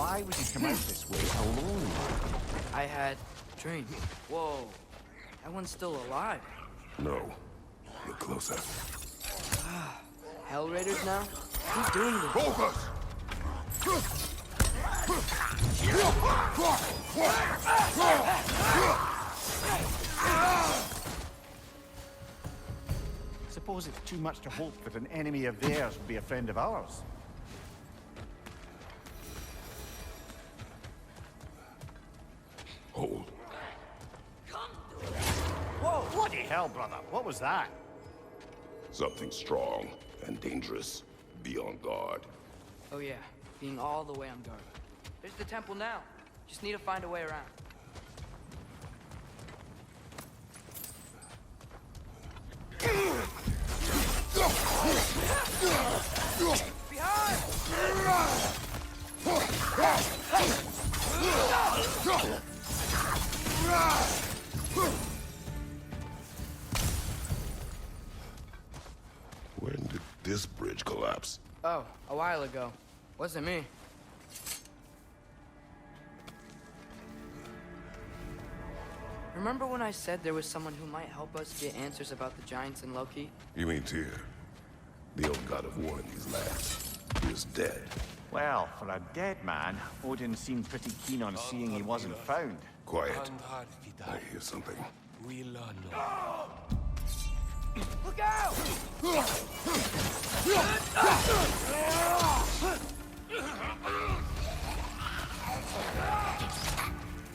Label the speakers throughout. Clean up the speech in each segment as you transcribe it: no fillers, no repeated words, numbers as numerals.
Speaker 1: Why would he come out this way alone?
Speaker 2: I had a dream. Whoa. That one's still alive.
Speaker 3: No. Look closer.
Speaker 2: Hell Raiders now? Who's doing this?
Speaker 3: Focus!
Speaker 1: Suppose it's too much to hope that an enemy of theirs will be a friend of ours.
Speaker 3: Hold.
Speaker 1: Whoa, bloody hell, brother. What was that?
Speaker 3: Something strong and dangerous. Be on guard.
Speaker 2: Oh yeah, being all the way on guard. There's the temple now. Just need to find a way around. Behind!
Speaker 3: When did this bridge collapse?
Speaker 2: Oh, a while ago. Wasn't me. Remember when I said there was someone who might help us get answers about the giants and Loki?
Speaker 3: You mean Tyr? The old god of war in these lands. He is dead.
Speaker 1: Well, for a dead man, Odin seemed pretty keen on seeing he wasn't found.
Speaker 3: Quiet. I hear something.
Speaker 2: Look out!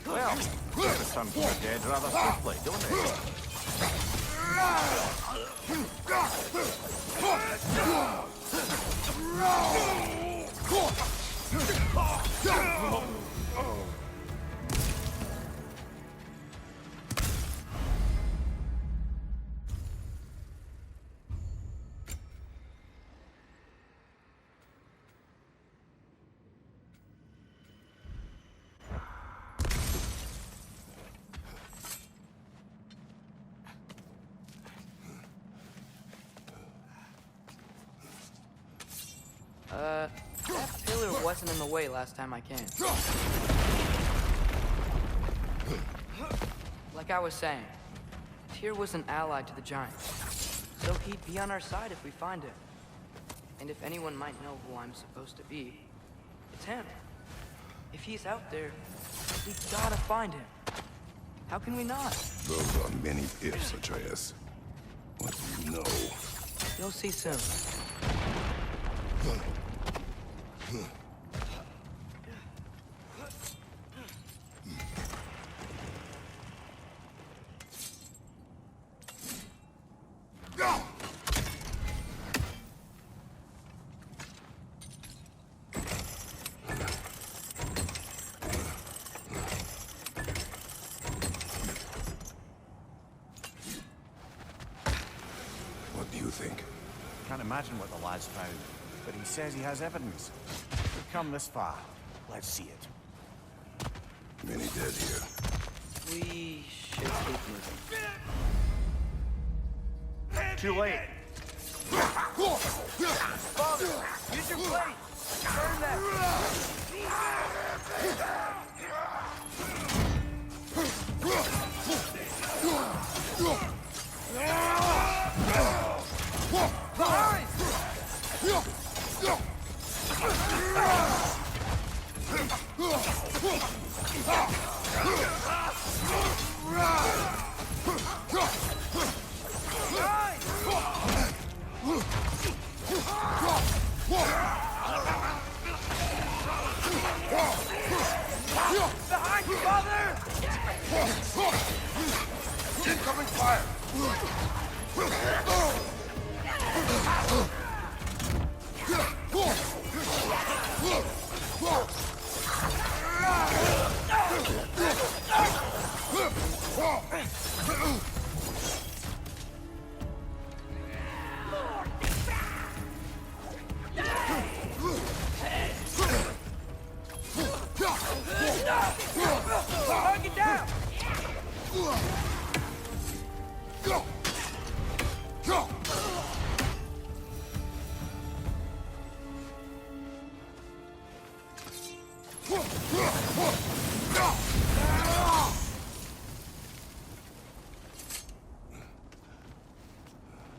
Speaker 1: Well, they return from the dead rather swiftly, don't they?
Speaker 2: That pillar wasn't in the way last time I came. Like I was saying, Tyr was an ally to the giants, so he'd be on our side if we find him. And if anyone might know who I'm supposed to be, it's him. If he's out there, we gotta find him. How can we not?
Speaker 3: Those are many ifs, Atreus. What do you know?
Speaker 2: You'll see soon.
Speaker 3: What do you think?
Speaker 1: Can't imagine what the lad's found, but he says he has evidence. We've come this far. Let's see it.
Speaker 3: Many dead here.
Speaker 2: We should keep moving.
Speaker 1: Too late.
Speaker 2: Father, use your blade! Turn that! Behind! Behind you, father!
Speaker 3: Incoming fire!
Speaker 2: Target down!
Speaker 3: Go! Go!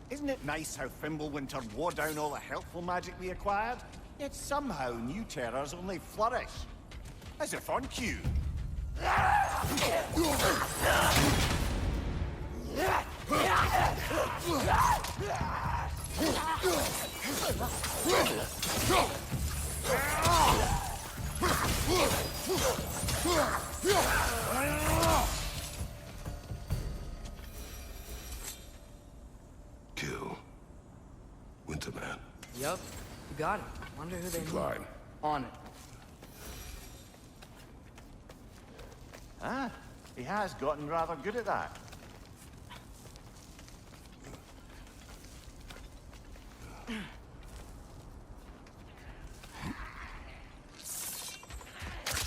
Speaker 1: Isn't it nice how Fimbulwinter wore down all the helpful magic we acquired? Yet somehow new terrors only flourish. As if on cue.
Speaker 3: Kill. Winterman.
Speaker 2: Yup, you got it. Wonder who they mean.
Speaker 3: Climb.
Speaker 2: On it.
Speaker 1: Ah, he has gotten rather good at that.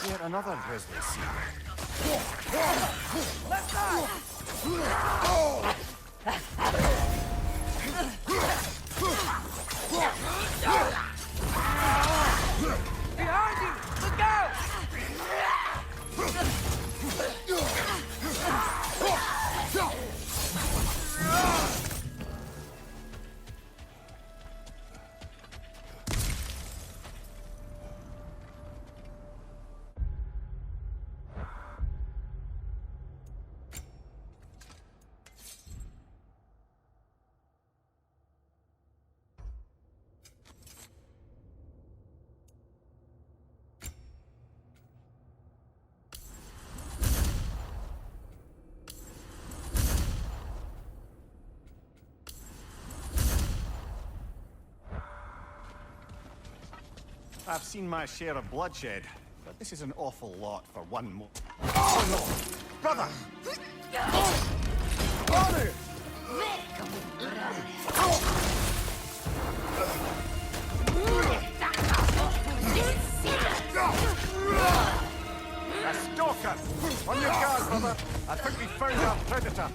Speaker 1: Yet another grisly scene.
Speaker 2: Left side! Behind you! Look out!
Speaker 1: I've seen my share of bloodshed, but this is an awful lot for one more. Oh no! Brother! Brother! A stalker! On your guard, brother! I think we found our predator!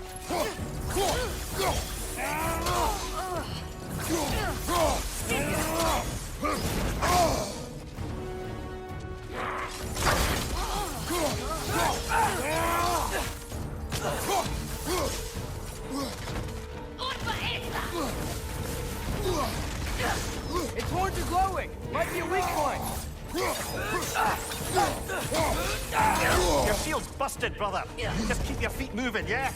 Speaker 2: Its horns are glowing! Might be a weak point!
Speaker 1: Your shield's busted, brother! Just keep your feet moving, yeah?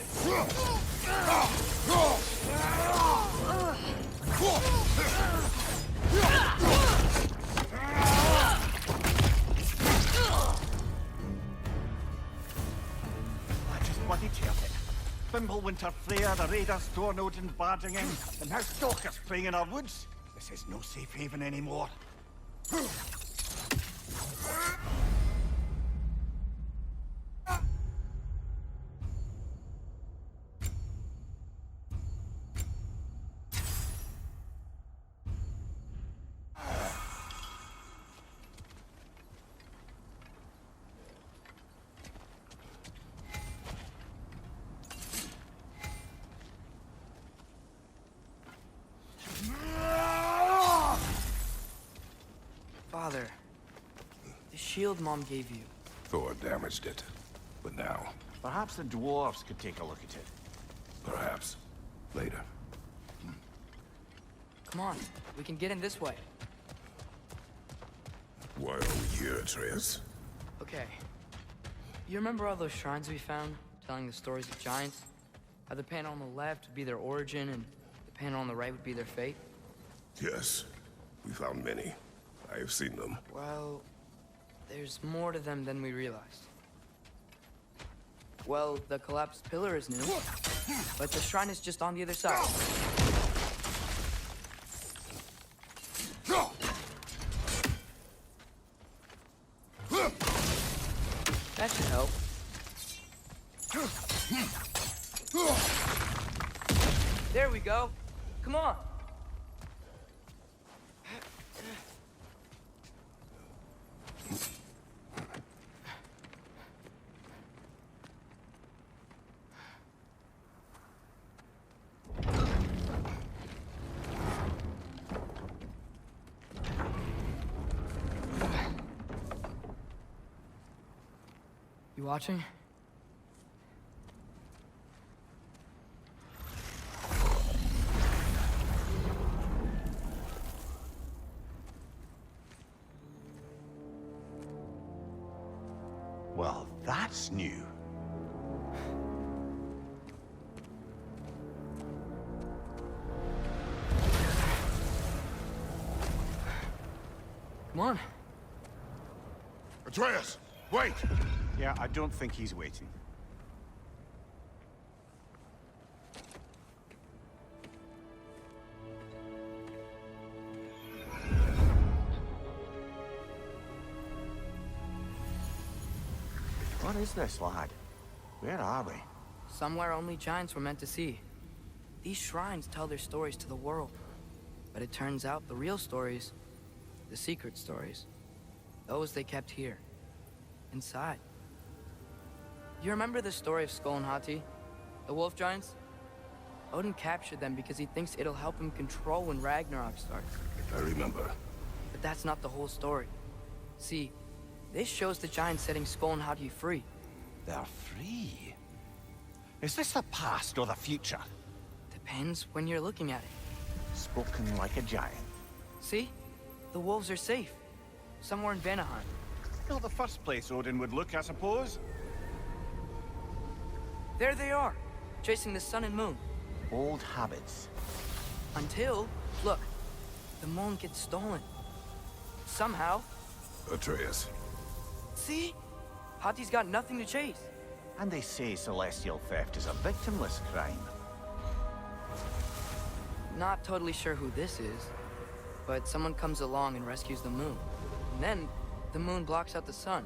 Speaker 1: I just bloody tell it. Fimbulwinter, Freya, the Raiders, Stornode and barging in, and now stalkers preying in our woods. This is no safe haven anymore.
Speaker 2: Father, the shield Mom gave you.
Speaker 3: Thor damaged it. But now,
Speaker 1: Perhaps the dwarves could take a look at it.
Speaker 3: perhaps, later.
Speaker 2: Come on, we can get in this way.
Speaker 3: Why are we here, Atreus?
Speaker 2: Okay. You remember all those shrines we found, telling the stories of giants? How the panel on the left would be their origin, and the panel on the right would be their fate?
Speaker 3: Yes, we found many. I have seen them.
Speaker 2: Well, there's more to them than we realized. Well, the collapsed pillar is new, but the shrine is just on the other side. That should help. There we go. Come on. You watching?
Speaker 1: Well, that's new.
Speaker 2: Come on.
Speaker 3: Atreus, wait!
Speaker 1: Yeah, I don't think he's waiting. What is this, lad? Where are we?
Speaker 2: Somewhere only giants were meant to see. These shrines tell their stories to the world. But it turns out the real stories, the secret stories, those they kept here, inside. You remember the story of Skull and Hati, the wolf giants? Odin captured them because he thinks it'll help him control when Ragnarok starts.
Speaker 3: I remember.
Speaker 2: But that's not the whole story. See, this shows the giants setting Skull and Hati free.
Speaker 1: They're free. Is this the past or the future?
Speaker 2: Depends when you're looking at it.
Speaker 1: Spoken like a giant.
Speaker 2: See? The wolves are safe. Somewhere in Vanaheim.
Speaker 1: Not the first place Odin would look, I suppose.
Speaker 2: There they are, chasing the sun and moon.
Speaker 1: Old habits.
Speaker 2: Until, look, the moon gets stolen. Somehow.
Speaker 3: Atreus.
Speaker 2: See? Hati's got nothing to chase.
Speaker 1: And they say celestial theft is a victimless crime.
Speaker 2: Not totally sure who this is, but someone comes along and rescues the moon. And then, the moon blocks out the sun.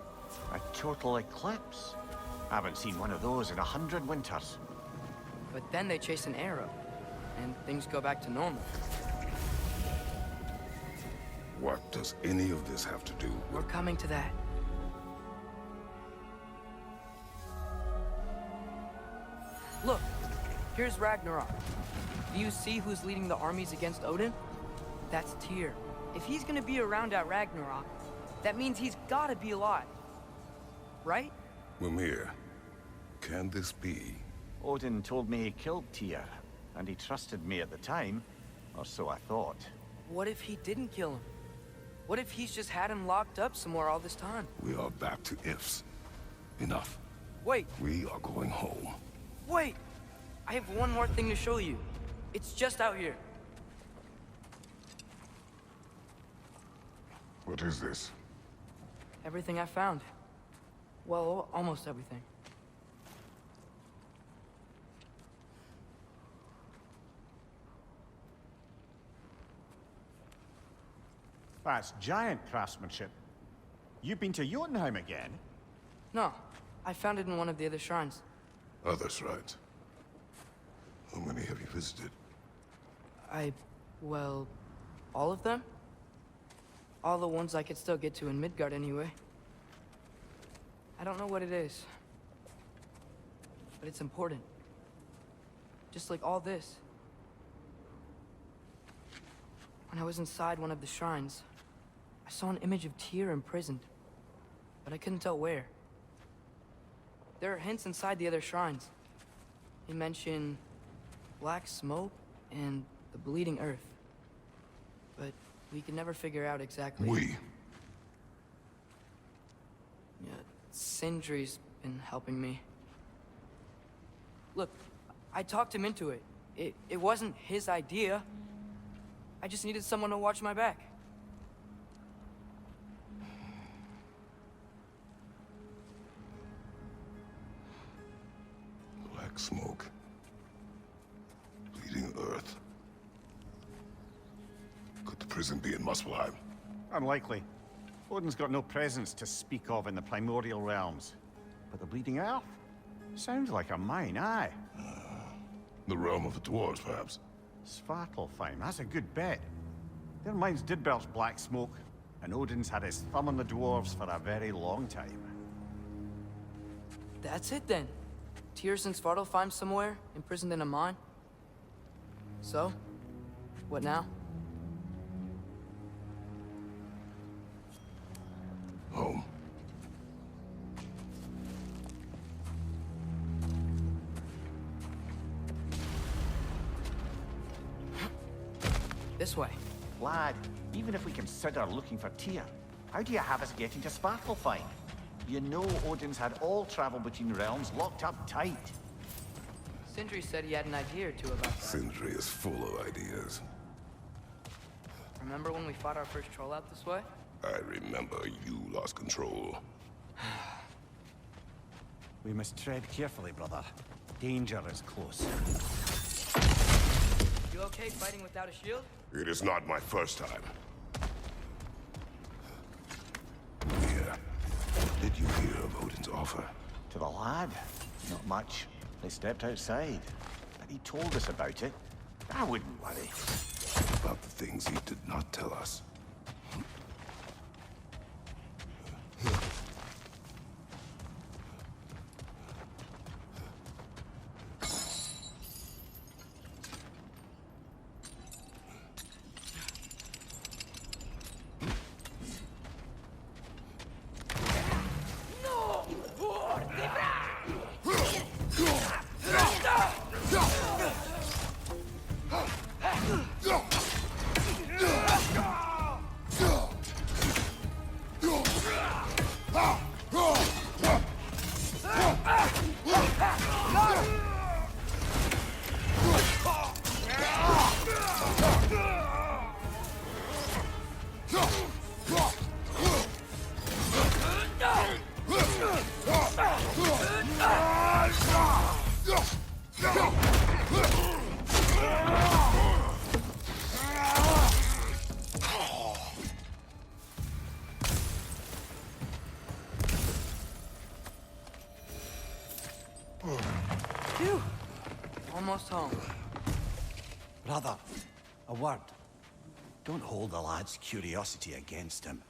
Speaker 1: A total eclipse. I haven't seen one of those in 100 winters.
Speaker 2: But then they chase an arrow, and things go back to normal.
Speaker 3: What does any of this have to do
Speaker 2: We're
Speaker 3: with...
Speaker 2: coming to that. Look, here's Ragnarok. Do you see who's leading the armies against Odin? That's Tyr. If he's gonna be around at Ragnarok, that means he's gotta be alive. Right?
Speaker 3: Mimir, can this be?
Speaker 1: Odin told me he killed Tyr, and he trusted me at the time, or so I thought.
Speaker 2: What if he didn't kill him? What if he's just had him locked up somewhere all this time?
Speaker 3: We are back to ifs. Enough.
Speaker 2: Wait,
Speaker 3: We are going home.
Speaker 2: wait! I have one more thing to show you. It's just out here.
Speaker 3: What is this?
Speaker 2: Everything I found. Well, almost everything.
Speaker 1: That's giant craftsmanship. You've been to Jotunheim again?
Speaker 2: No, I found it in one of the other shrines.
Speaker 3: Other shrines. How many have you visited?
Speaker 2: Well, all of them? All the ones I could still get to in Midgard anyway. I don't know what it is, but it's important. Just like all this. When I was inside one of the shrines, I saw an image of Tyr imprisoned, but I couldn't tell where. There are hints inside the other shrines. They mention black smoke and the bleeding earth. But we could never figure out exactly. Yeah, Sindri's been helping me. Look, I talked him into it. It wasn't his idea. I just needed someone to watch my back.
Speaker 3: Black smoke. Bleeding earth. Could the prison be in Muspelheim?
Speaker 1: Unlikely. Odin's got no presence to speak of in the primordial realms. But the Bleeding Earth? Sounds like a mine, aye.
Speaker 3: The realm of the dwarves, perhaps.
Speaker 1: Svartalfheim, that's a good bet. Their mines did belch black smoke, and Odin's had his thumb on the dwarves for a very long time.
Speaker 2: That's it then. Tyr's in Svartalfheim somewhere, imprisoned in a mine. So, what now?
Speaker 3: Home.
Speaker 2: This way.
Speaker 1: Lad, even if we consider looking for Tyr, how do you have us getting to Svartalfheim? You know Odin's had all travel between realms locked up tight.
Speaker 2: Sindri said he had an idea or two about that.
Speaker 3: Sindri is full of ideas.
Speaker 2: Remember when we fought our first troll out this way?
Speaker 3: I remember you lost control.
Speaker 1: We must tread carefully, brother. Danger is close.
Speaker 2: You okay fighting without a shield?
Speaker 3: It is not my first time. Here. Did you hear of Odin's offer?
Speaker 1: To the lad? Not much. They stepped outside. But he told us about it. I wouldn't worry.
Speaker 3: About the things he did not tell us.
Speaker 2: Phew. Almost home.
Speaker 1: Brother, a word. Don't hold the lad's curiosity against him.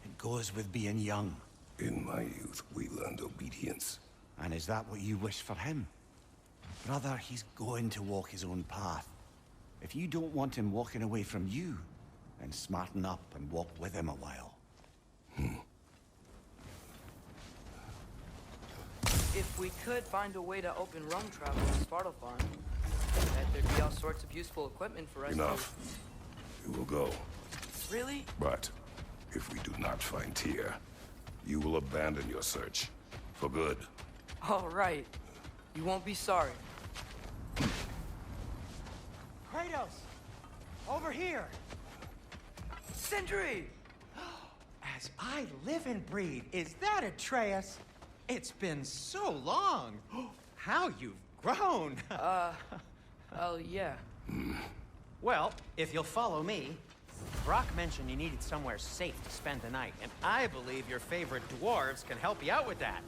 Speaker 1: It goes with being young.
Speaker 3: In my youth, we learned obedience.
Speaker 1: And is that what you wish for him? Brother, he's going to walk his own path. If you don't want him walking away from you, then smarten up and walk with him a while.
Speaker 2: If we could find a way to open roam travel in Svartalfheim, I bet there'd be all sorts of useful equipment for us.
Speaker 3: Enough. We will go.
Speaker 2: Really?
Speaker 3: But if we do not find Tyr, you will abandon your search. For good.
Speaker 2: All right. You won't be sorry.
Speaker 4: Kratos! Over here!
Speaker 2: Sindri!
Speaker 4: As I live and breathe, is that Atreus? It's been so long! How you've grown!
Speaker 2: Oh, yeah.
Speaker 4: Well, if you'll follow me, Brock mentioned you needed somewhere safe to spend the night, and I believe your favorite dwarves can help you out with that.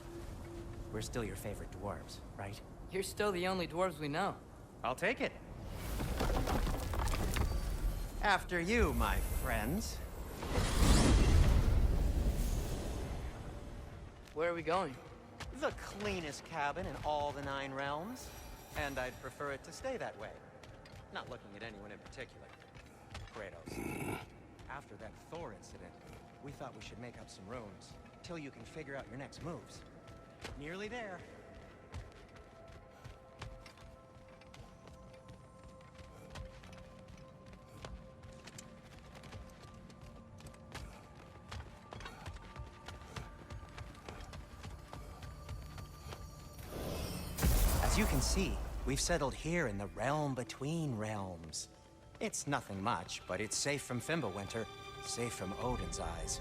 Speaker 4: We're still your favorite dwarves, right?
Speaker 2: You're still the only dwarves we know.
Speaker 4: I'll take it. After you, my friends.
Speaker 2: Where are we going?
Speaker 4: The cleanest cabin in all the 9 realms. And I'd prefer it to stay that way. Not looking at anyone in particular. Kratos. After that Thor incident, we thought we should make up some rooms, till you can figure out your next moves. Nearly there. As you can see, we've settled here in the realm between realms. It's nothing much, but it's safe from Fimbulwinter, safe from Odin's eyes.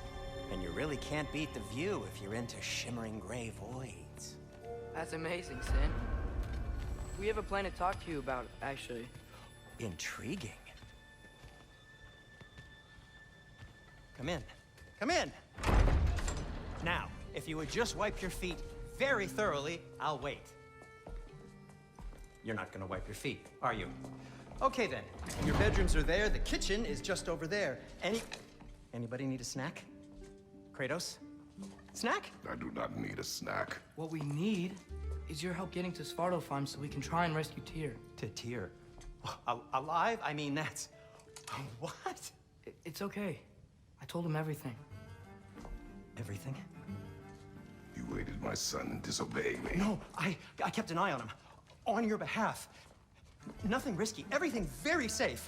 Speaker 4: And you really can't beat the view if you're into shimmering gray voids.
Speaker 2: That's amazing, Sin. We have a plan to talk to you about, actually.
Speaker 4: Intriguing. Come in. Come in! Now, if you would just wipe your feet very thoroughly, I'll wait. You're not gonna wipe your feet, are you? Okay then. Your bedrooms are there, the kitchen is just over there. Anybody need a snack? Kratos? Snack?
Speaker 3: I do not need a snack.
Speaker 2: What we need is your help getting to Svartalfheim so we can try and rescue Tyr.
Speaker 4: To Tyr. Alive? I mean, that's... What?
Speaker 2: It's okay. I told him everything.
Speaker 4: Everything?
Speaker 3: You aided my son in disobeying me.
Speaker 4: No, I kept an eye on him. On your behalf. Nothing risky. Everything very safe.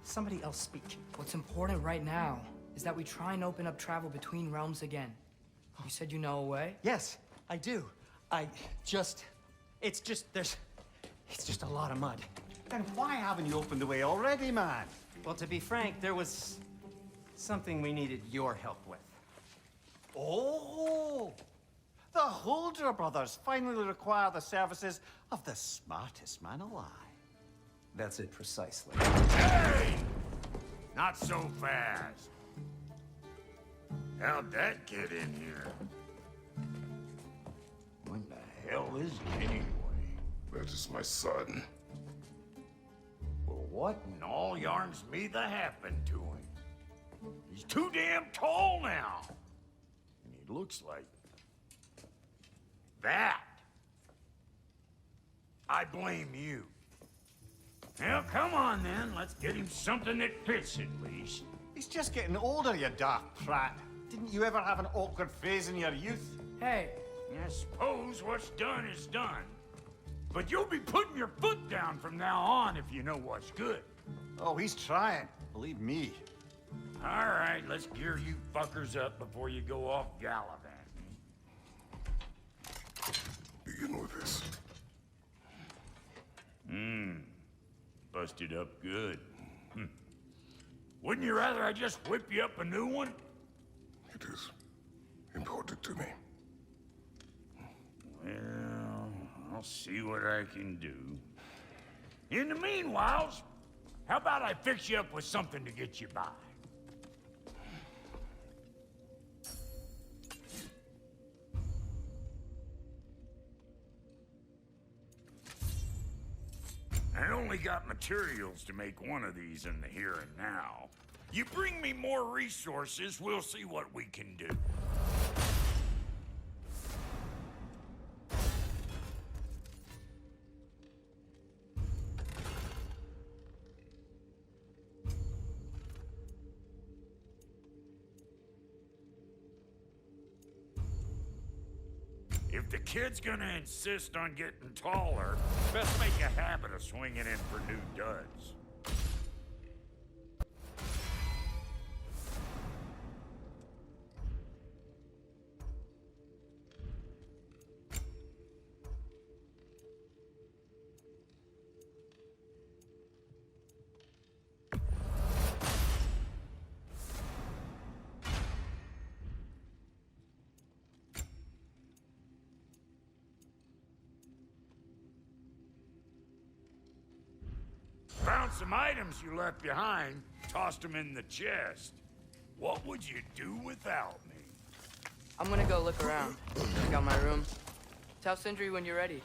Speaker 4: somebody else speak.
Speaker 2: What's important right now is that we try and open up travel between realms again. You said you know a way?
Speaker 4: Yes, I do. It's just a lot of mud.
Speaker 1: Then why haven't you opened the way already, man?
Speaker 4: Well, to be frank, there was something we needed your help with.
Speaker 1: Oh! The Holder brothers finally require the services of the smartest man alive.
Speaker 4: That's it precisely.
Speaker 5: Hey! Not so fast. How'd that get in here? What the hell is he anyway?
Speaker 3: That is my son.
Speaker 5: Well, what in all yarns me that happened to him? He's too damn tall now. And he looks like... that. I blame you. Well, come on then. Let's get him something that fits at least.
Speaker 1: He's just getting older, you daft prat. Didn't you ever have an awkward phase in your youth?
Speaker 2: Hey,
Speaker 5: I suppose what's done is done. But you'll be putting your foot down from now on if you know what's good.
Speaker 1: Oh, he's trying. Believe me.
Speaker 5: All right, let's gear you fuckers up before you go off gallivanting.
Speaker 3: Begin with this.
Speaker 5: Busted up good. Wouldn't you rather I just whip you up a new one?
Speaker 3: It is important to me.
Speaker 5: Well, I'll see what I can do. In the meanwhile, how about I fix you up with something to get you by? I only got materials to make one of these in the here and now. You bring me more resources, we'll see what we can do. If the kid's gonna insist on getting taller, best make a habit of swinging in for new duds. Found some items you left behind, tossed them in the chest. What would you do without me?
Speaker 2: I'm gonna go look around. Check out my room. Tell Sindri when you're ready.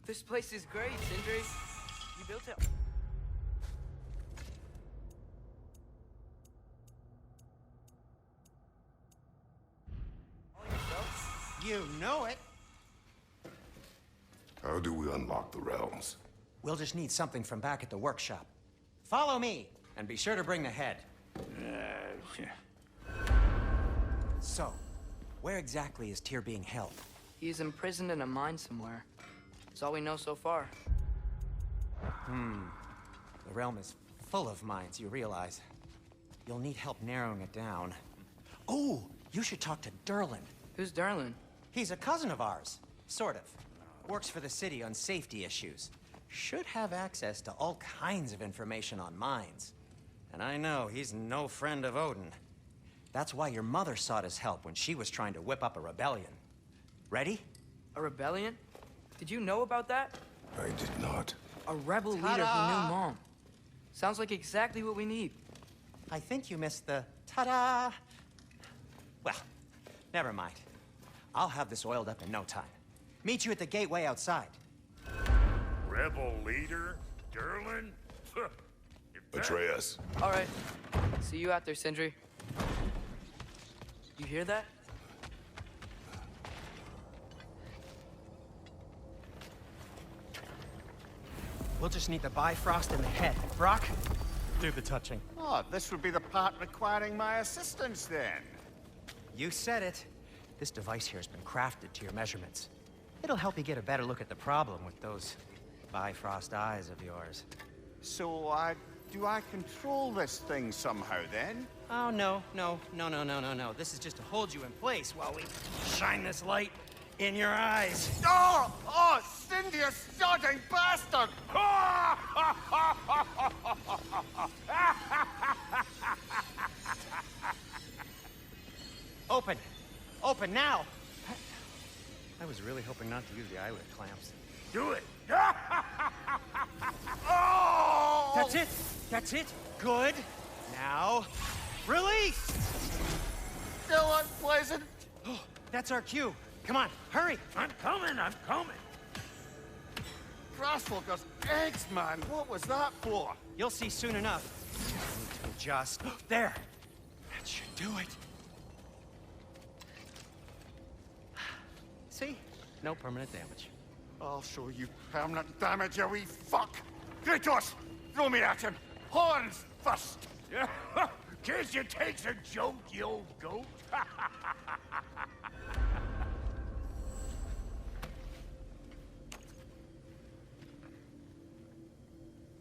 Speaker 2: This place is great, Sindri. You built it. All yourself?
Speaker 4: You know it.
Speaker 3: How do we unlock the realms?
Speaker 4: We'll just need something from back at the workshop. Follow me, and be sure to bring the head. So, where exactly is Tyr being held?
Speaker 2: He's imprisoned in a mine somewhere. That's all we know so far.
Speaker 4: The realm is full of mines, you realize. You'll need help narrowing it down. Oh, you should talk to Derlin.
Speaker 2: Who's Darlin?
Speaker 4: He's a cousin of ours, sort of. Works for the city on safety issues. Should have access to all kinds of information on mines. And I know he's no friend of Odin. That's why your mother sought his help when she was trying to whip up a rebellion. Ready?
Speaker 2: A rebellion? Did you know about that?
Speaker 3: I did not.
Speaker 2: A rebel leader who knew Mom. Sounds like exactly what we need.
Speaker 4: I think you missed the ta-da. Well, never mind. I'll have this oiled up in no time. Meet you at the gateway outside.
Speaker 5: Rebel leader? Derlin?
Speaker 3: Atreus.
Speaker 2: All right. See you out there, Sindri. You hear that?
Speaker 4: We'll just need the Bifrost and the head. Brock, do the touching.
Speaker 1: Oh, this would be the part requiring my assistance then.
Speaker 4: You said it. This device here has been crafted to your measurements. It'll help you get a better look at the problem with those Bifrost eyes of yours.
Speaker 5: So, do I control this thing somehow then?
Speaker 4: Oh, no. This is just to hold you in place while we shine this light in your eyes.
Speaker 5: Oh! Oh, Cindy, you sodding bastard!
Speaker 4: Open! Open now! I was really hoping not to use the eyelid clamps.
Speaker 5: Do it! Oh!
Speaker 4: That's it! That's it! Good! Now, release!
Speaker 5: Still unpleasant.
Speaker 4: That's our cue. Come on, hurry!
Speaker 5: I'm coming. Grasswalker's eggs, man. What was that for?
Speaker 4: You'll see soon enough. I need to adjust. There! That should do it. See? No permanent damage.
Speaker 5: I'll show you permanent damage, you wee fuck! Kratos! Throw me at him! Horns first! Case you takes a joke, you old goat!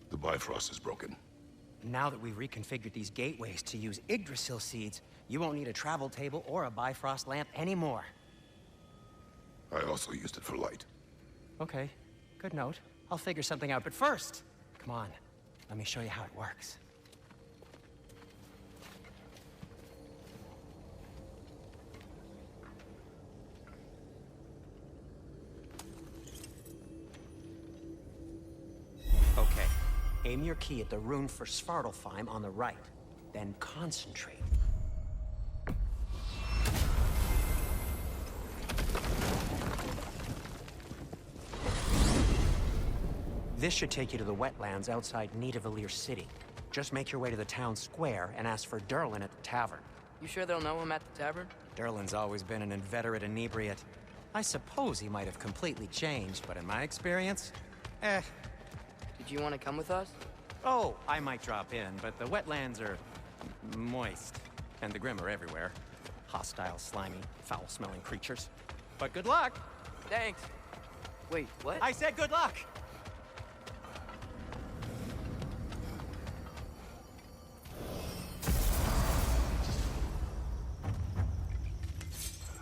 Speaker 3: The Bifrost is broken.
Speaker 4: Now that we've reconfigured these gateways to use Yggdrasil seeds, you won't need a travel table or a Bifrost lamp anymore.
Speaker 3: I also used it for light.
Speaker 4: Okay, good note. I'll figure something out, but first, come on, let me show you how it works. Okay, aim your key at the rune for Svartalfheim on the right, then concentrate. This should take you to the wetlands outside Nidavellir City. Just make your way to the town square and ask for Durlin at the tavern.
Speaker 2: You sure they'll know him at the tavern?
Speaker 4: Durlin's always been an inveterate inebriate. I suppose he might have completely changed, but in my experience,
Speaker 2: Did you want to come with us?
Speaker 4: Oh, I might drop in, but the wetlands are moist, and the Grim are everywhere. Hostile, slimy, foul-smelling creatures. But good luck!
Speaker 2: Thanks. Wait, what?
Speaker 4: I said good luck!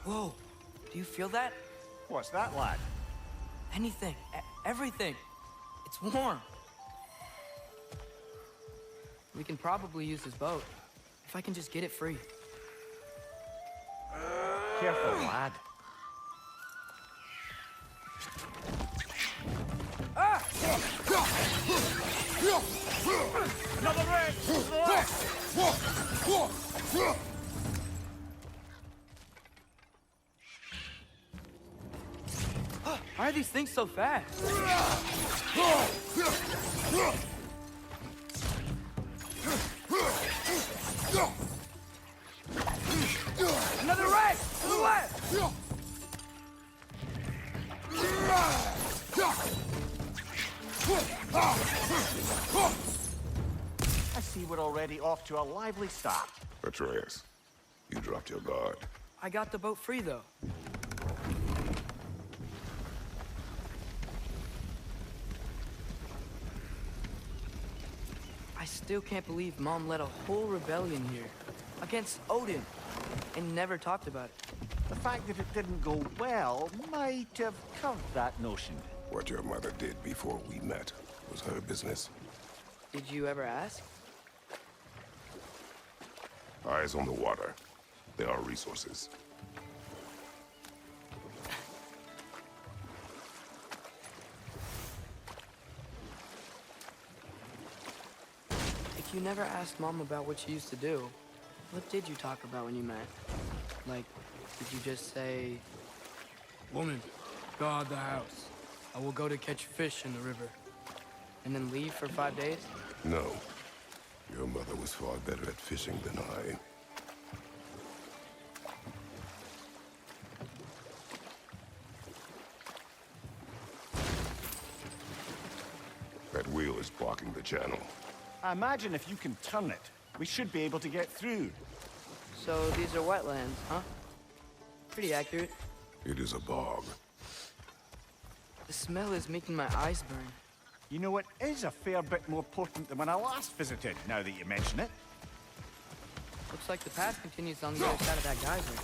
Speaker 2: Whoa, do you feel that?
Speaker 5: What's that, lad?
Speaker 2: Anything, everything. It's warm. We can probably use this boat, if I can just get it free.
Speaker 5: Careful, lad. Another red!
Speaker 2: Why are these things so fast? Another right! To the left!
Speaker 5: I see we're already off to a lively start.
Speaker 3: Atreus, you dropped your guard.
Speaker 2: I got the boat free, though. I still can't believe Mom led a whole rebellion here. Against Odin. And never talked about it.
Speaker 5: The fact that it didn't go well might have covered that notion.
Speaker 3: What your mother did before we met was her business.
Speaker 2: Did you ever ask?
Speaker 3: Eyes on the water. There are resources.
Speaker 2: If you never asked Mom about what she used to do, what did you talk about when you met? Like, did you just say... Woman, guard the house. I will go to catch fish in the river. And then leave for 5 days?
Speaker 3: No. Your mother was far better at fishing than I. That wheel is blocking the channel.
Speaker 5: I imagine if you can turn it, we should be able to get through.
Speaker 2: So these are wetlands, huh? Pretty accurate.
Speaker 3: It is a bog.
Speaker 2: The smell is making my eyes burn.
Speaker 1: You know, it is a fair bit more potent than when I last visited, now that you mention it.
Speaker 2: Looks like the path continues on the other side of that geyser.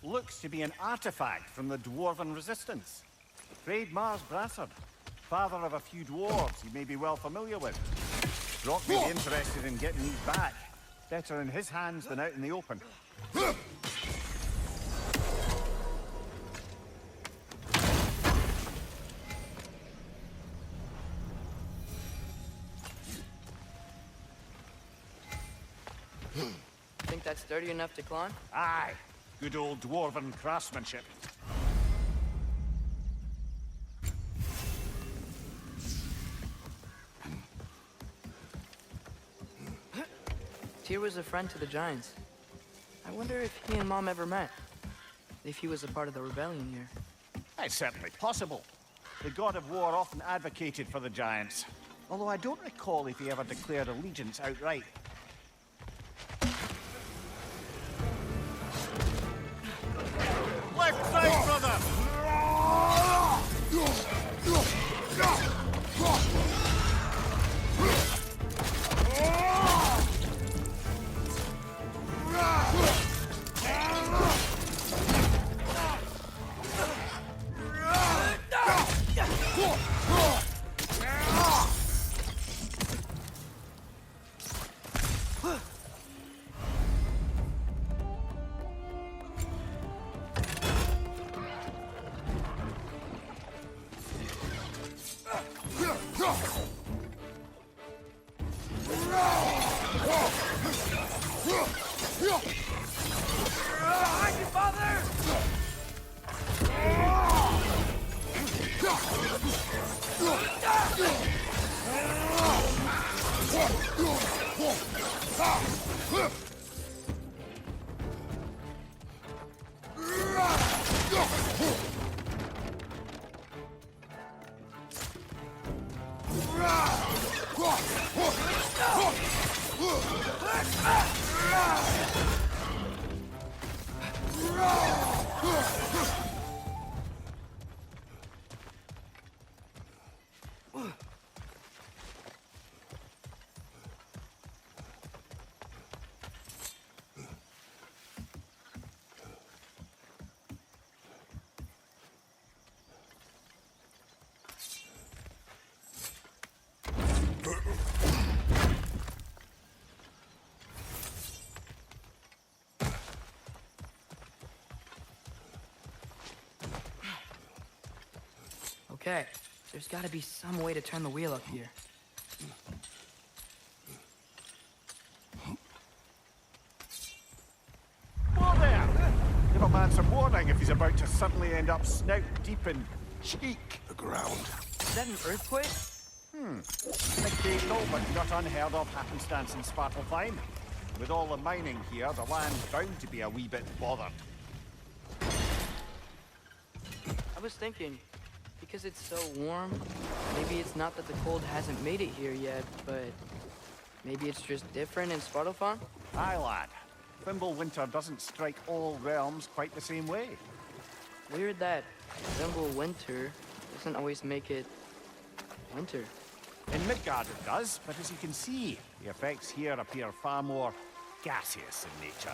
Speaker 1: Looks to be an artifact from the Dwarven Resistance. Great Mars Brassard, father of a few dwarves you may be well familiar with. Rock may be interested in getting these back. Better in his hands than out in the open.
Speaker 2: Think that's sturdy enough to climb?
Speaker 1: Aye, good old Dwarven craftsmanship.
Speaker 2: Tyr was a friend to the Giants. I wonder if he and Mom ever met. If he was a part of the rebellion here.
Speaker 1: It's certainly possible. The god of war often advocated for the Giants. Although I don't recall if he ever declared allegiance outright. Left side, brother!
Speaker 2: Behind you, father! Okay, there's gotta be some way to turn the wheel up here.
Speaker 1: Whoa there! Give a man some warning if he's about to suddenly end up snout deep in cheek.
Speaker 3: The ground.
Speaker 2: Is that an earthquake?
Speaker 1: Occasional, but not unheard of happenstance in Svartalfheim. With all the mining here, the land's bound to be a wee bit bothered.
Speaker 2: I was thinking, because it's so warm, maybe it's not that the cold hasn't made it here yet, but maybe it's just different in Svartalfheim?
Speaker 1: Aye, lad. Winter doesn't strike all realms quite the same way.
Speaker 2: Weird that winter doesn't always make it winter.
Speaker 1: In Midgard it does, but as you can see, the effects here appear far more gaseous in nature.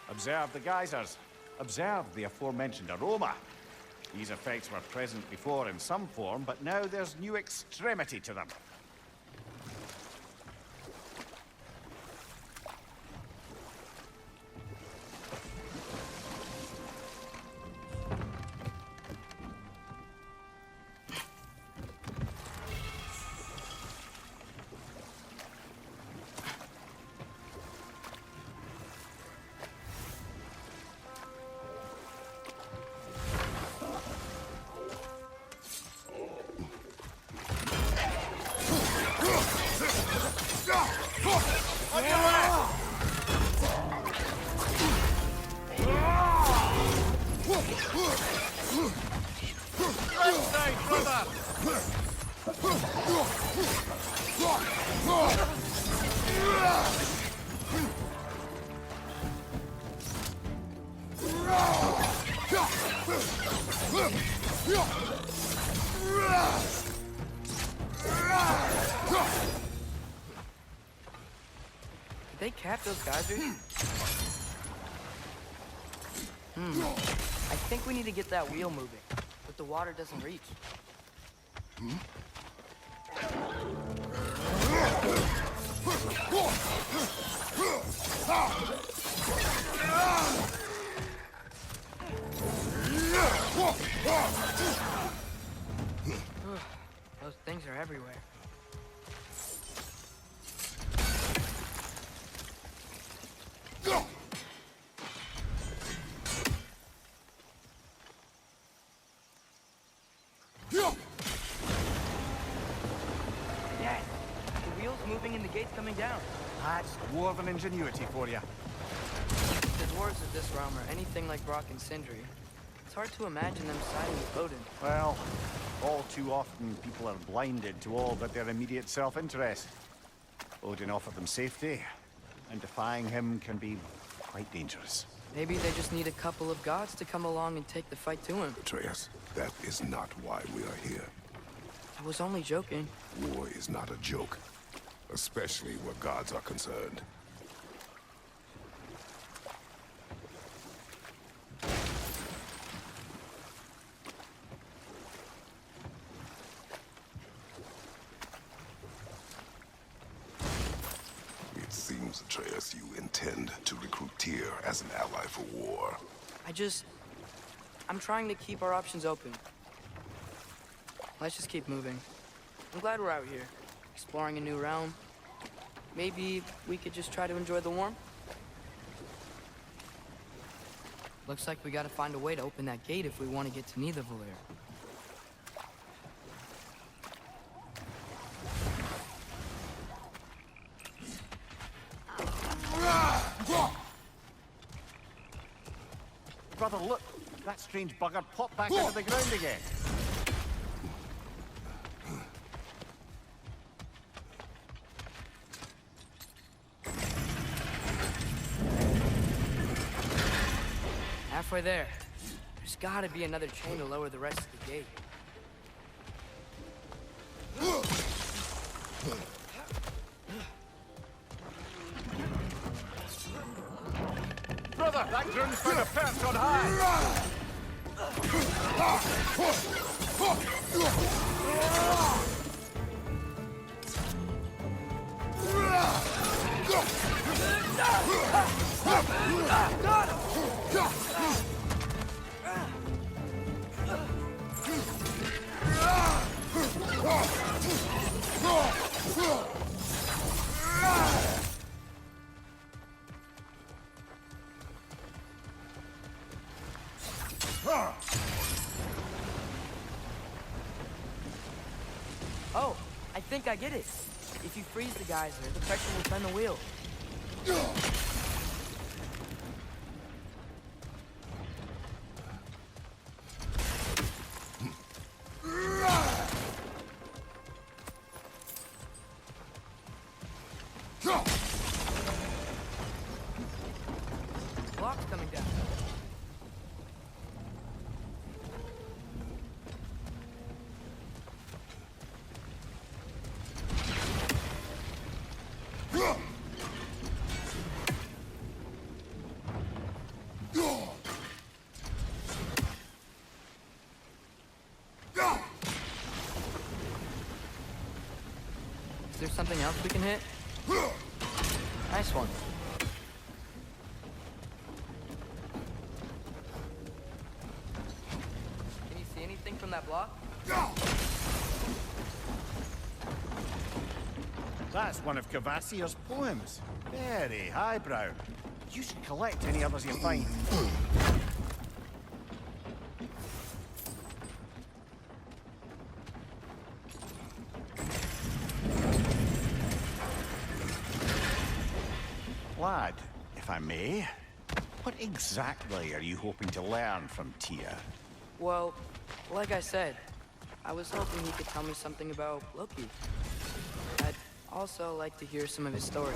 Speaker 1: Observe the geysers. Observe the aforementioned aroma. These effects were present before in some form, but now there's new extremity to them.
Speaker 2: they cap those geysers? I think we need to get that wheel moving, but the water doesn't reach. Those things are everywhere. Dad, the wheel's moving and the gate's coming down.
Speaker 1: That's dwarven ingenuity for you.
Speaker 2: If the dwarves of this realm are anything like Brock and Sindri, it's hard to imagine them siding with Odin.
Speaker 1: Well, all too often people are blinded to all but their immediate self-interest. Odin offered them safety, and defying him can be quite dangerous.
Speaker 2: Maybe they just need a couple of gods to come along and take the fight to him.
Speaker 3: Atreus, that is not why we are here.
Speaker 2: I was only joking.
Speaker 3: War is not a joke, especially where gods are concerned. It seems, Atreus, you intend to recruit Tyr as an ally for war.
Speaker 2: I'm trying to keep our options open. Let's just keep moving. I'm glad we're out here, exploring a new realm. Maybe we could just try to enjoy the warmth? Looks like we gotta find a way to open that gate if we want to get to Nidavellir.
Speaker 1: Brother, look! That strange bugger popped back out of the ground again.
Speaker 2: Halfway there. There's gotta be another chain to lower the rest of the gate.
Speaker 1: Brother, that groom's found a perch on high!
Speaker 2: Oh, I think I get it. If you freeze the geyser, the pressure will turn the wheel. Block's coming down. Is there something else we can hit? Nice one. Can you see anything from that block?
Speaker 1: That's one of Kvasir's poems. Very highbrow. You should collect any others you find. Lad, if I may, what exactly are you hoping to learn from Tyr?
Speaker 2: Well, like I said, I was hoping he could tell me something about Loki. I'd also like to hear some of his stories.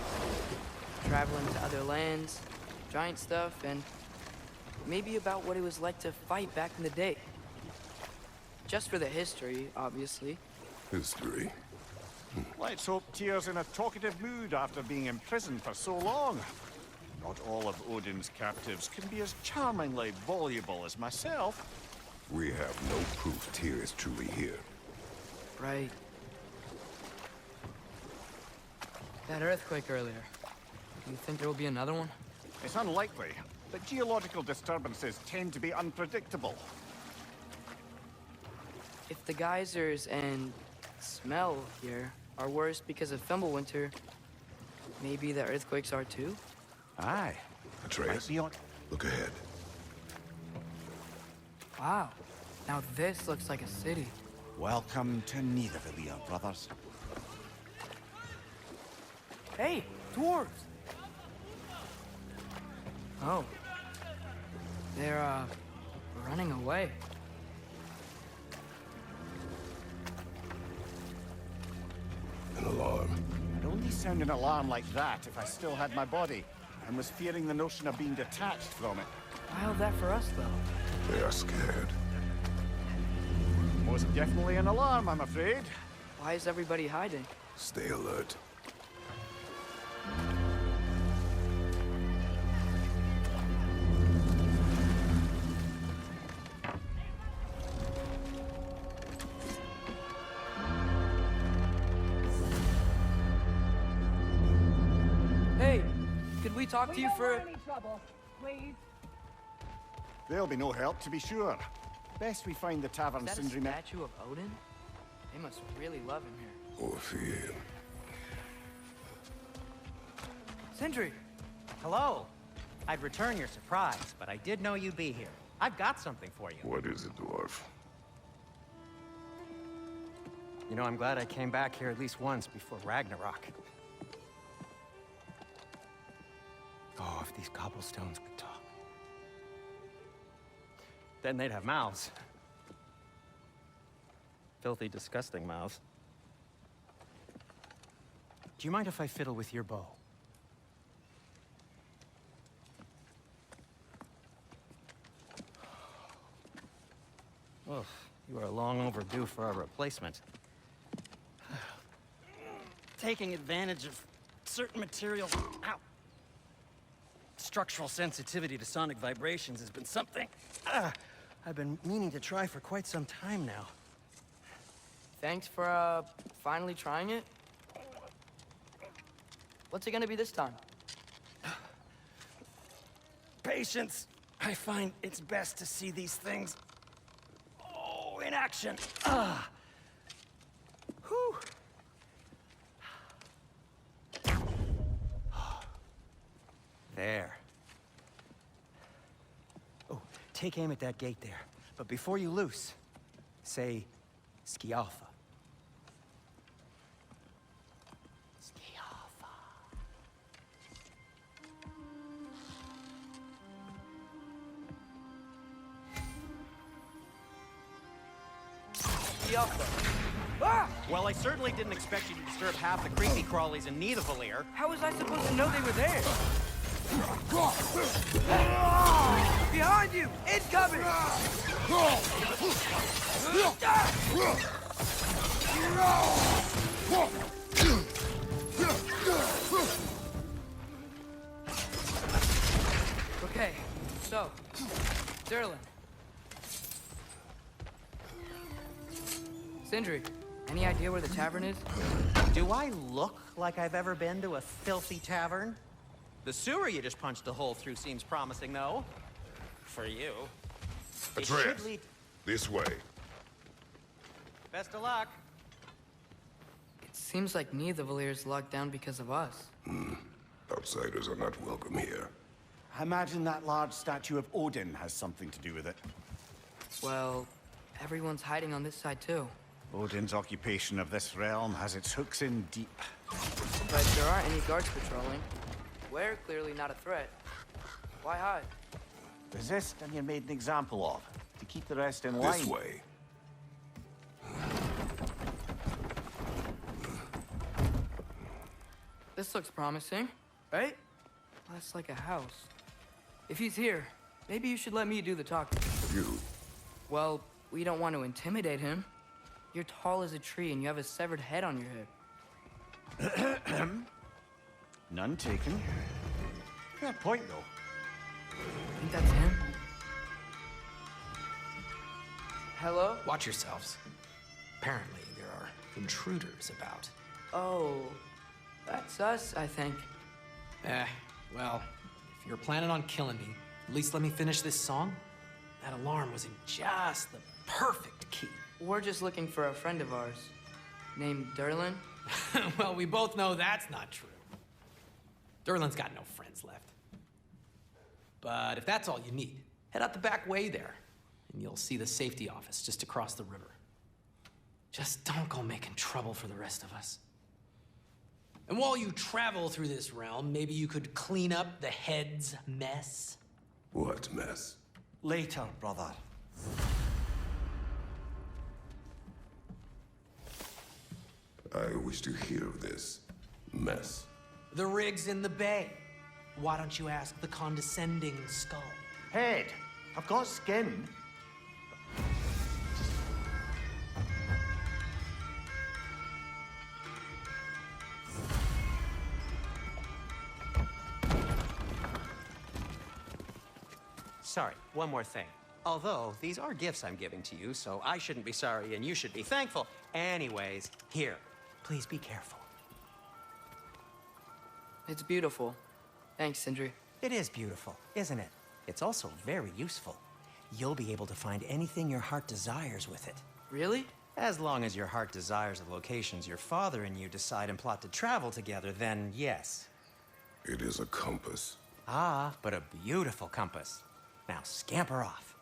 Speaker 2: Traveling to other lands, giant stuff, and maybe about what it was like to fight back in the day. Just for the history, obviously.
Speaker 3: History.
Speaker 1: Let's hope Tyr's in a talkative mood after being imprisoned for so long. Not all of Odin's captives can be as charmingly voluble as myself.
Speaker 3: We have no proof Tyr is truly here.
Speaker 2: Right. That earthquake earlier. Do you think there will be another one?
Speaker 1: It's unlikely, but geological disturbances tend to be unpredictable.
Speaker 2: If the geysers and smell here are worse because of Fimbulwinter, maybe the earthquakes are too?
Speaker 1: Aye.
Speaker 3: Atreus, look ahead.
Speaker 2: Wow. Now this looks like a city.
Speaker 1: Welcome to Nidavellir, brothers.
Speaker 2: Hey, dwarves! Oh. They're, running away.
Speaker 3: An alarm.
Speaker 1: I'd only sound an alarm like that if I still had my body, and was fearing the notion of being detached from it.
Speaker 2: Why held that for us, though?
Speaker 3: They are scared.
Speaker 1: Most definitely an alarm, I'm afraid.
Speaker 2: Why is everybody hiding?
Speaker 3: Stay alert.
Speaker 2: Hey, could we talk to you for...
Speaker 6: any trouble, please.
Speaker 1: There'll be no help, to be sure. Best we find the tavern
Speaker 2: Is that a
Speaker 1: Sindri met.
Speaker 2: statue of Odin? They must really love him here.
Speaker 3: Orpheum.
Speaker 2: Sindri!
Speaker 4: Hello. I'd return your surprise, but I did know you'd be here. I've got something for you.
Speaker 3: What is it, dwarf?
Speaker 4: You know, I'm glad I came back here at least once before Ragnarok. Oh, if these cobblestones could talk. Then they'd have mouths. Filthy, disgusting mouths. Do you mind if I fiddle with your bow? Oh, you are long overdue for a replacement. Taking advantage of certain materials. Ow. Structural sensitivity to sonic vibrations has been something I've been meaning to try for quite some time now.
Speaker 2: Thanks for, finally trying it. What's it gonna be this time?
Speaker 4: Patience. I find it's best to see these things, in action. Whew. There. Oh, take aim at that gate there. But before you loose, say, Skialfa. Skialfa.
Speaker 2: Ah!
Speaker 4: Well, I certainly didn't expect you to disturb half the creepy crawlies in Nidavellir.
Speaker 2: How was I supposed to know they were there? Behind you! Incoming! Okay, so, Zerlin. Sindri, any idea where the tavern is?
Speaker 4: Do I look like I've ever been to a filthy tavern? The sewer you just punched a hole through seems promising, though. For you. It should
Speaker 3: Atreus,
Speaker 4: lead...
Speaker 3: this way.
Speaker 4: Best of luck.
Speaker 2: It seems like Nidavellir's locked down because of us.
Speaker 3: Outsiders are not welcome here.
Speaker 1: I imagine that large statue of Odin has something to do with it.
Speaker 2: Well, everyone's hiding on this side too.
Speaker 1: Odin's occupation of this realm has its hooks in deep.
Speaker 2: But there aren't any guards patrolling. We're clearly not a threat. Why hide?
Speaker 1: Resist and you're made an example of, to keep the rest in line.
Speaker 3: This way.
Speaker 2: This looks promising, right? That's like a house. If he's here, maybe you should let me do the talking.
Speaker 3: You.
Speaker 2: Well, we don't want to intimidate him. You're tall as a tree and you have a severed head on your head.
Speaker 1: None taken. Fair point, though.
Speaker 2: Think that's him? Hello?
Speaker 6: Watch yourselves. Apparently, there are intruders about.
Speaker 2: Oh, that's us, I think.
Speaker 6: Well, if you're planning on killing me, at least let me finish this song. That alarm was in just the perfect key.
Speaker 2: We're just looking for a friend of ours, named Derlin.
Speaker 6: Well, we both know that's not true. Derlin's got no friends left. But if that's all you need, head out the back way there, and you'll see the safety office just across the river. Just don't go making trouble for the rest of us. And while you travel through this realm, maybe you could clean up the head's mess?
Speaker 3: What mess?
Speaker 1: Later, brother.
Speaker 3: I wish to hear of this mess.
Speaker 6: The rig's in the bay. Why don't you ask the condescending skull?
Speaker 1: Head, I've got skin.
Speaker 4: Sorry, one more thing. Although, these are gifts I'm giving to you, so I shouldn't be sorry and you should be thankful. Anyways, here, please be careful.
Speaker 2: It's beautiful. Thanks, Sindri.
Speaker 4: It is beautiful, isn't it? It's also very useful. You'll be able to find anything your heart desires with it.
Speaker 2: Really?
Speaker 4: As long as your heart desires the locations your father and you decide and plot to travel together, then yes.
Speaker 3: It is a compass.
Speaker 4: Ah, but a beautiful compass. Now scamper off.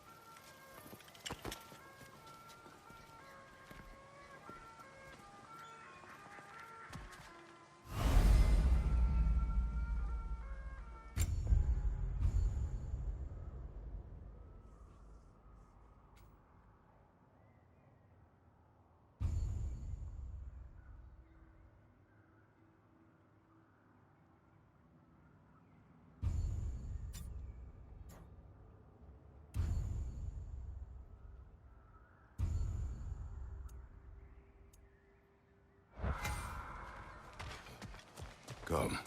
Speaker 3: Come.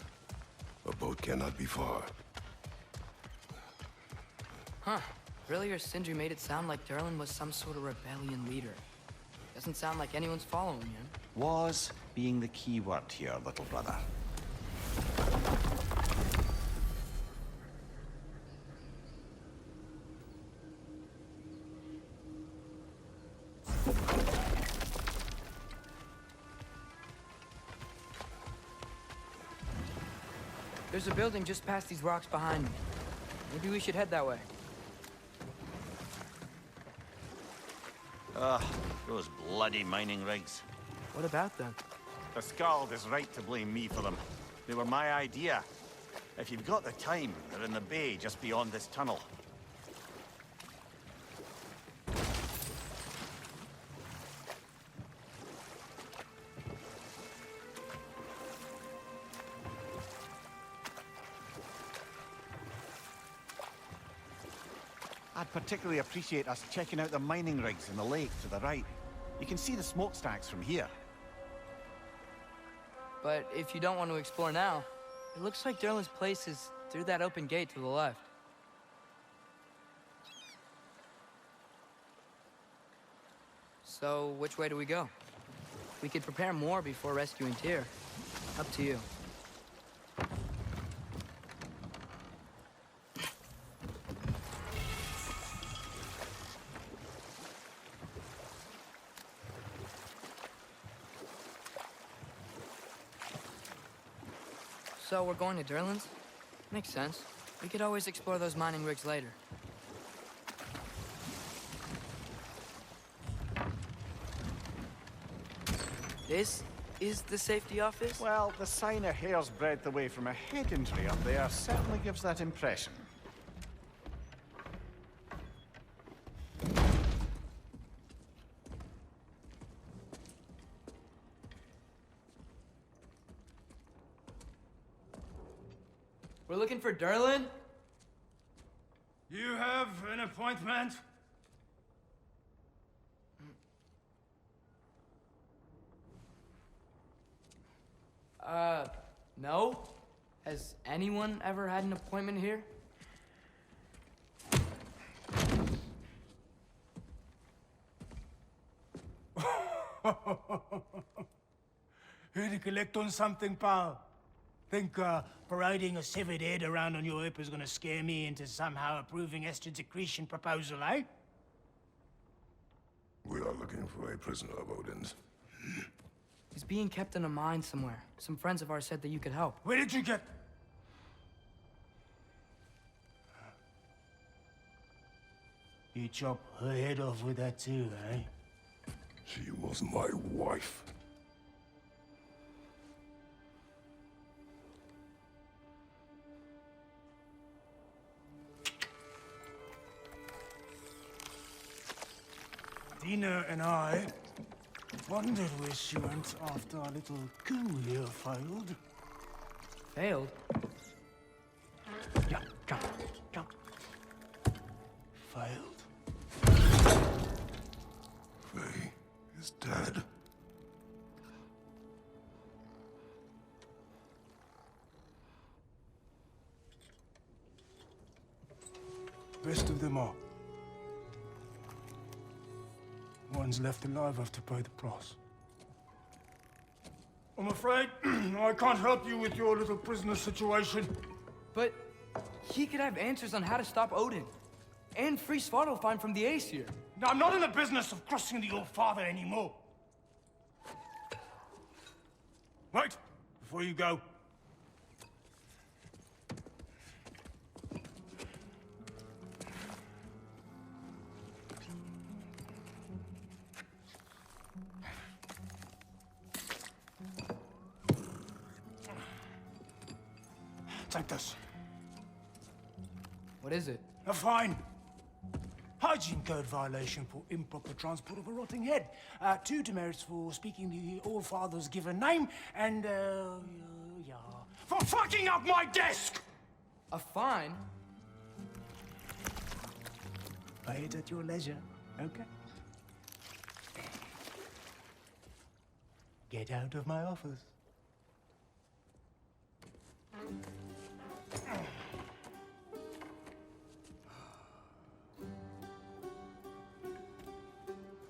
Speaker 3: A boat cannot be far.
Speaker 2: Huh. Earlier, Sindri made it sound like Derlin was some sort of rebellion leader. Doesn't sound like anyone's following him.
Speaker 1: Was being the key word here, little brother.
Speaker 2: There's a building just past these rocks behind me. Maybe we should head that way.
Speaker 1: Those bloody mining rigs.
Speaker 2: What about them?
Speaker 1: The Skald is right to blame me for them. They were my idea. If you've got the time, they're in the bay just beyond this tunnel. I'd particularly appreciate us checking out the mining rigs in the lake to the right. You can see the smokestacks from here.
Speaker 2: But if you don't want to explore now, it looks like Derlin's place is through that open gate to the left. So, which way do we go? We could prepare more before rescuing Tyr. Up to you. So we're going to Derlin's? Makes sense. We could always explore those mining rigs later. This is the safety office?
Speaker 1: Well, the sign a hair's breadth away from a head injury up there certainly gives that impression.
Speaker 2: We're looking for Derlin?
Speaker 5: You have an appointment?
Speaker 2: No? Has anyone ever had an appointment here?
Speaker 7: Here to collect on something, pal? Think parading a severed head around on your hip is gonna scare me into somehow approving estrogen secretion proposal, eh?
Speaker 3: We are looking for a prisoner of Odin's.
Speaker 2: He's being kept in a mine somewhere. Some friends of ours said that you could help.
Speaker 7: Where did you get... You chop her head off with that too, eh?
Speaker 3: She was my wife.
Speaker 7: Dina and I wondered where she went after our little coup here failed.
Speaker 2: Failed?
Speaker 7: Jump, jump, jump. Failed.
Speaker 3: Faye is dead.
Speaker 7: Best of them are. One's left alive have to pay the price. I'm afraid I can't help you with your little prisoner situation.
Speaker 2: But he could have answers on how to stop Odin. And free Svartalfheim from the Aesir.
Speaker 7: Now, I'm not in the business of crossing the old father anymore. Wait, before you go. Take this.
Speaker 2: What is it?
Speaker 7: A fine. Hygiene code violation for improper transport of a rotting head. 2 demerits for speaking the All-Father's given name, and, yeah. For fucking up my desk!
Speaker 2: A fine?
Speaker 7: Pay it at your leisure, okay? Get out of my office.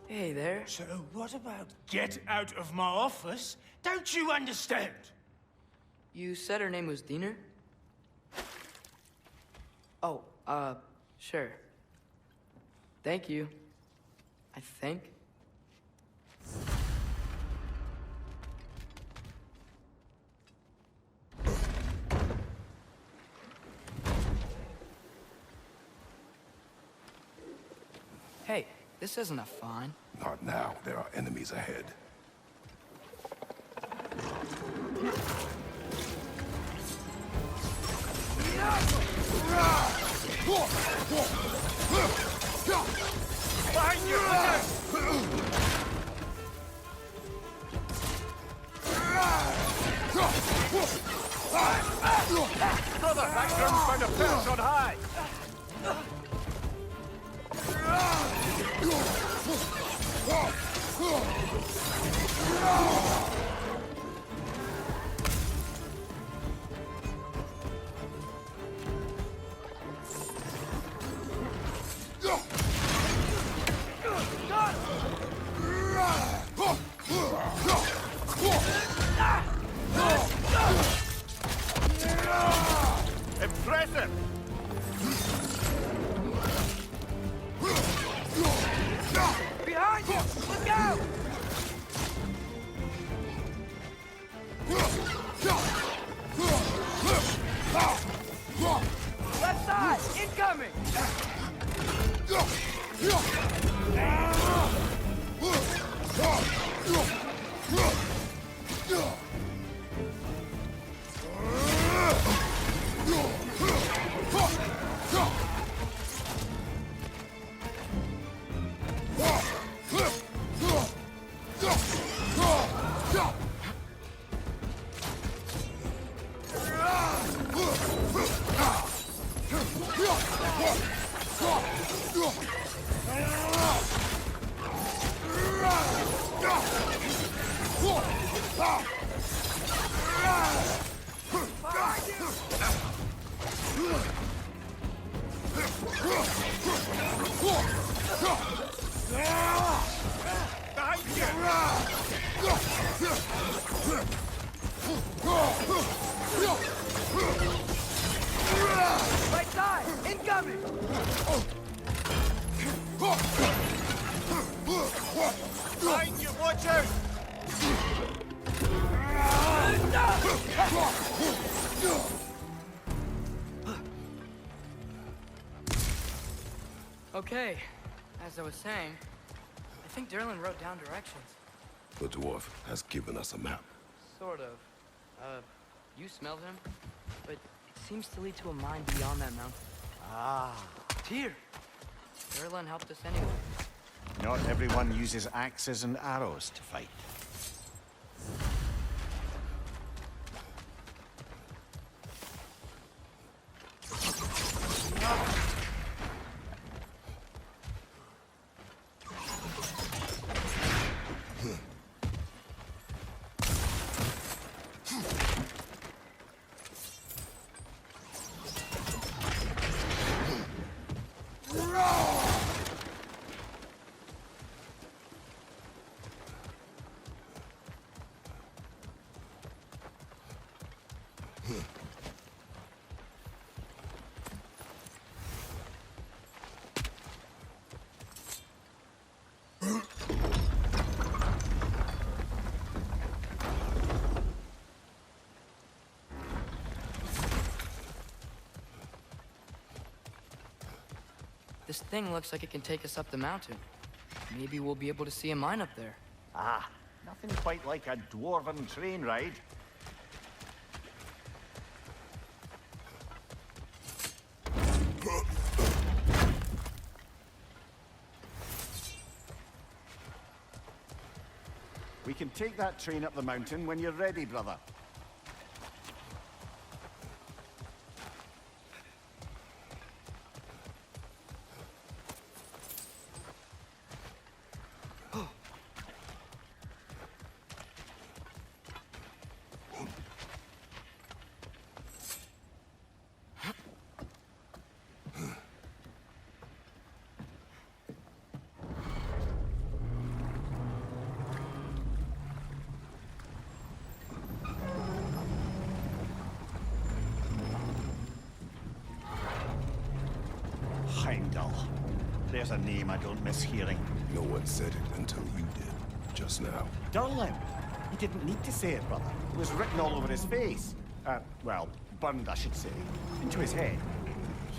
Speaker 2: Hey there.
Speaker 7: So what about get out of my office? Don't you understand?
Speaker 2: You said her name was Diener? Oh, sure. Thank you. I think. Hey, this isn't a fine.
Speaker 3: Not now. There are enemies ahead.
Speaker 5: Behind you! Brother, that gun's found a perch on high! Impressive!
Speaker 2: Behind you! Look out! Left side! Incoming! Right side! Incoming!
Speaker 1: Behind you, watch out!
Speaker 2: Okay, as I was saying, I think Derlin wrote down directions.
Speaker 3: The dwarf has given us a map.
Speaker 2: Sort of. You smelled him, but it seems to lead to a mine beyond that mountain.
Speaker 1: Ah.
Speaker 2: Tyr! Derlin helped us anyway.
Speaker 1: Not everyone uses axes and arrows to fight.
Speaker 2: This thing looks like it can take us up the mountain. Maybe we'll be able to see a mine up there.
Speaker 1: Ah, nothing quite like a dwarven train ride. We can take that train up the mountain when you're ready, brother. Heimdall. There's a name I don't miss hearing.
Speaker 3: No one said it until you did, just now.
Speaker 1: Durlin. He didn't need to say it, brother. It was written all over his face. Well, burned, I should say. Into his head.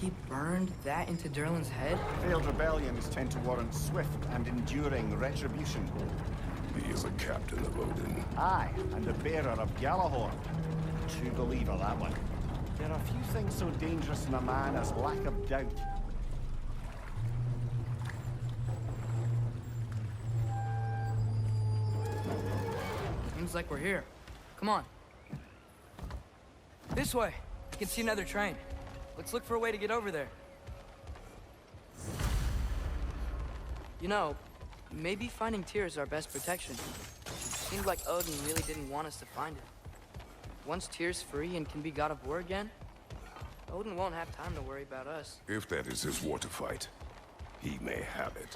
Speaker 2: He burned that into Derlin's head?
Speaker 1: Failed rebellions tend to warrant swift and enduring retribution.
Speaker 3: He is a captain of Odin.
Speaker 1: Aye, and the bearer of Galahorn. True believer, that one. There are few things so dangerous in a man as lack of doubt.
Speaker 2: Seems like we're here. Come on. This way. I can see another train. Let's look for a way to get over there. You know, maybe finding Tyr is our best protection. Seems like Odin really didn't want us to find it. Once Tyr's free and can be god of war again, Odin won't have time to worry about us.
Speaker 3: If that is his war to fight, he may have it.